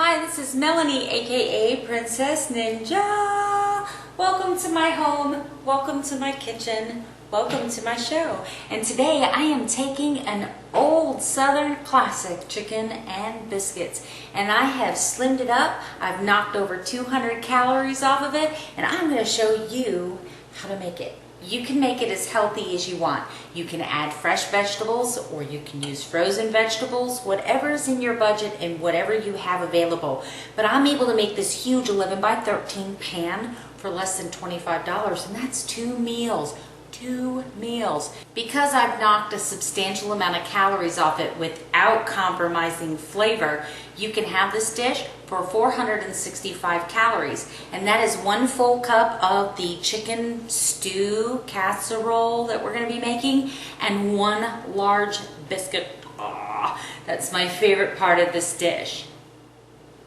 Hi, this is Melanie, aka Princess Ninja. Welcome to my home, welcome to my kitchen, welcome to my show. And today I am taking an old Southern classic, chicken and biscuits, and I have slimmed it up. I've knocked over 200 calories off of it, and I'm going to show you how to make it. You can make it as healthy as you want. You can add fresh vegetables or you can use frozen vegetables, whatever is in your budget and whatever you have available. But I'm able to make this huge 11 by 13 pan for less than $25, and that's 2 meals. 2 meals. Because I've knocked a substantial amount of calories off it without compromising flavor, you can have this dish for 465 calories, and that is 1 full cup of the chicken stew casserole that we're going to be making and 1 large biscuit. Oh, that's my favorite part of this dish.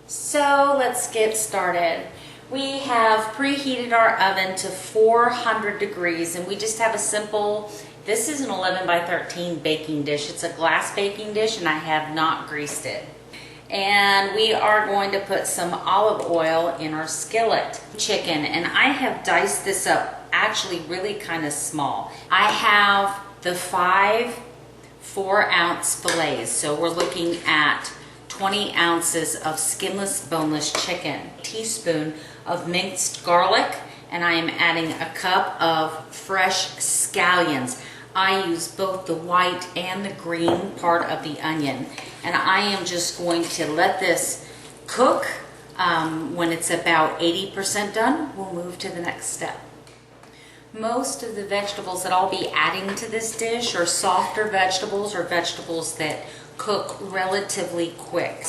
So let's get started. We have preheated our oven to 400 degrees, and we just have a simple, this is an 11 by 13 baking dish. It's a glass baking dish, and I have not greased it. And we are going to put some olive oil in our skillet. Chicken, and I have diced this up actually really kind of small. I have the 5 4-ounce fillets, so we're looking at 20 ounces of skinless, boneless chicken, a teaspoon of minced garlic, and I am adding a cup of fresh scallions. I use both the white and the green part of the onion, and I am just going to let this cook. When it's about 80% done, we'll move to the next step. Most of the vegetables that I'll be adding to this dish are softer vegetables or vegetables that cook relatively quick.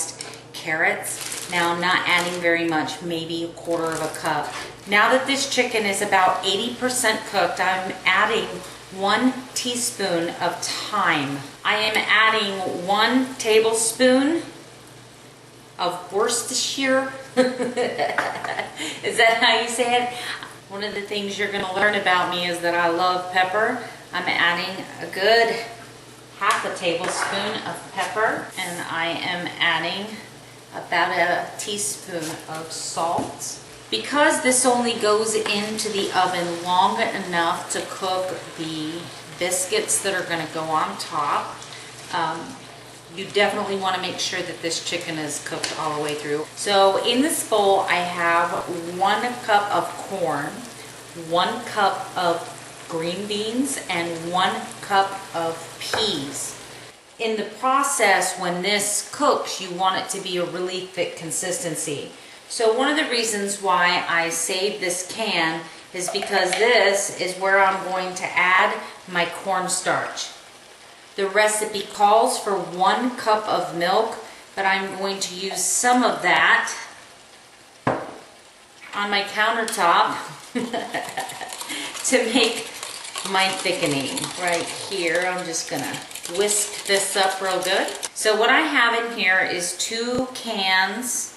Carrots, now I'm not adding very much, maybe a quarter of a cup. Now that this chicken is about 80% cooked, I'm adding 1 teaspoon of thyme. I am adding 1 tablespoon of Worcestershire. Is that how you say it? One of the things you're going to learn about me is that I love pepper. I'm adding a good half a tablespoon of pepper, and I am adding about a teaspoon of salt. Because this only goes into the oven long enough to cook the biscuits that are going to go on top, you definitely want to make sure that this chicken is cooked all the way through. So in this bowl I have 1 cup of corn, 1 cup of green beans, and 1 cup of peas. In the process, when this cooks, you want it to be a really thick consistency. So one of the reasons why I saved this can is because this is where I'm going to add my cornstarch. The recipe calls for 1 cup of milk, but I'm going to use some of that on my countertop to make my thickening right here. I'm just gonna whisk this up real good. So what I have in here is 2 cans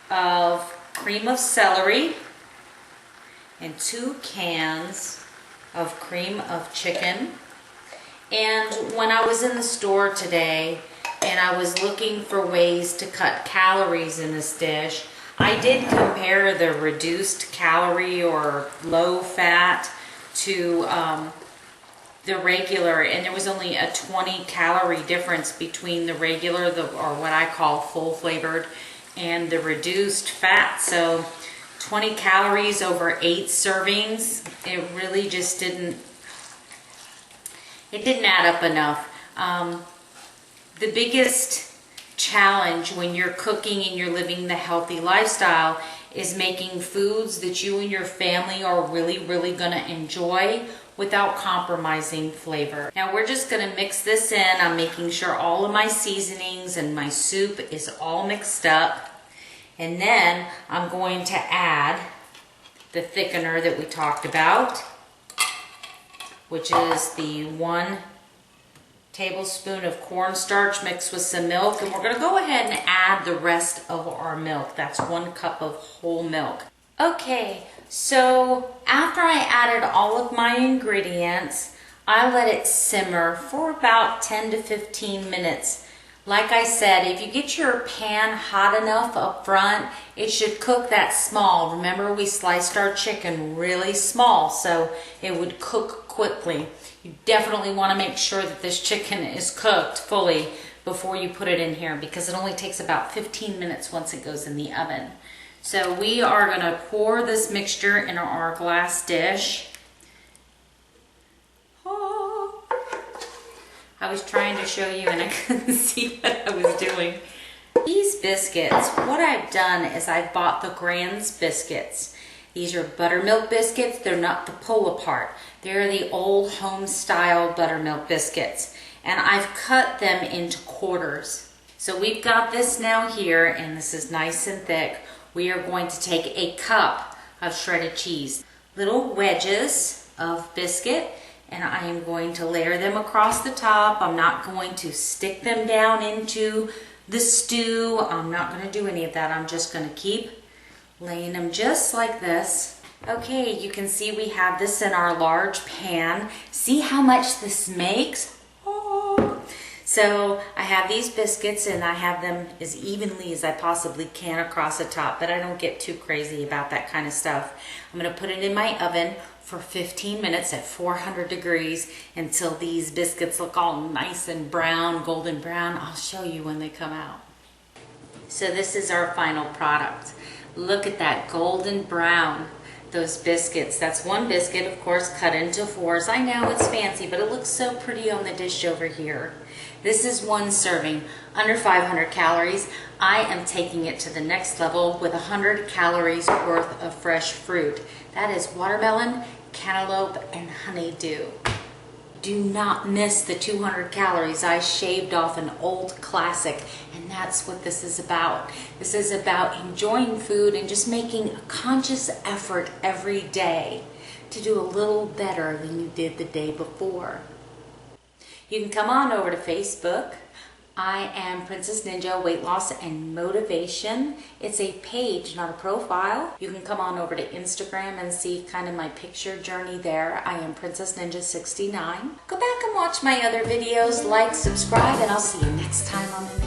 of cream of celery and 2 cans of cream of chicken. And when I was in the store today and I was looking for ways to cut calories in this dish, I did compare the reduced calorie or low fat to the regular, and there was only a 20 calorie difference between the regular, or what I call full flavored, and the reduced fat. So 20 calories over 8 servings, it really just didn't add up enough. The biggest challenge when you're cooking and you're living the healthy lifestyle is making foods that you and your family are really going to enjoy without compromising flavor. Now we're just going to mix this in. I'm making sure all of my seasonings and my soup is all mixed up. And then I'm going to add the thickener that we talked about, which is the 1 tablespoon of cornstarch mixed with some milk, and we're going to go ahead and add the rest of our milk. That's 1 cup of whole milk. Okay, so after I added all of my ingredients, I let it simmer for about 10 to 15 minutes Like I said, if you get your pan hot enough up front, it should cook that small. Remember, we sliced our chicken really small, so it would cook quickly. You definitely want to make sure that this chicken is cooked fully before you put it in here, because it only takes about 15 minutes once it goes in the oven. So we are going to pour this mixture in our glass dish. Oh. I was trying to show you and I couldn't see what I was doing. These biscuits, what I've done is I've bought the Grand's biscuits. These are buttermilk biscuits. They're not the pull apart. They're the old home style buttermilk biscuits. And I've cut them into quarters. So we've got this now here, and this is nice and thick. We are going to take a cup of shredded cheese, little wedges of biscuit, and I am going to layer them across the top. I'm not going to stick them down into the stew. I'm not going to do any of that. I'm just going to keep laying them just like this. Okay, you can see we have this in our large pan. See how much this makes? Oh. So I have these biscuits and I have them as evenly as I possibly can across the top, but I don't get too crazy about that kind of stuff. I'm going to put it in my oven for 15 minutes at 400 degrees until these biscuits look all nice and brown, golden brown. I'll show you when they come out. So this is our final product. Look at that golden brown. Those biscuits. That's one biscuit, of course, cut into fours. I know it's fancy, but it looks so pretty on the dish over here. This is one serving, under 500 calories. I am taking it to the next level with 100 calories worth of fresh fruit. That is watermelon, cantaloupe, and honeydew. Do not miss the 200 calories. I shaved off an old classic, and that's what this is about. This is about enjoying food and just making a conscious effort every day to do a little better than you did the day before. You can come on over to Facebook. I am Princess Ninja Weight Loss and Motivation. It's a page, not a profile. You can come on over to Instagram and see kind of my picture journey there. I am Princess Ninja 69. Go back and watch my other videos, like, subscribe, and I'll see you next time on the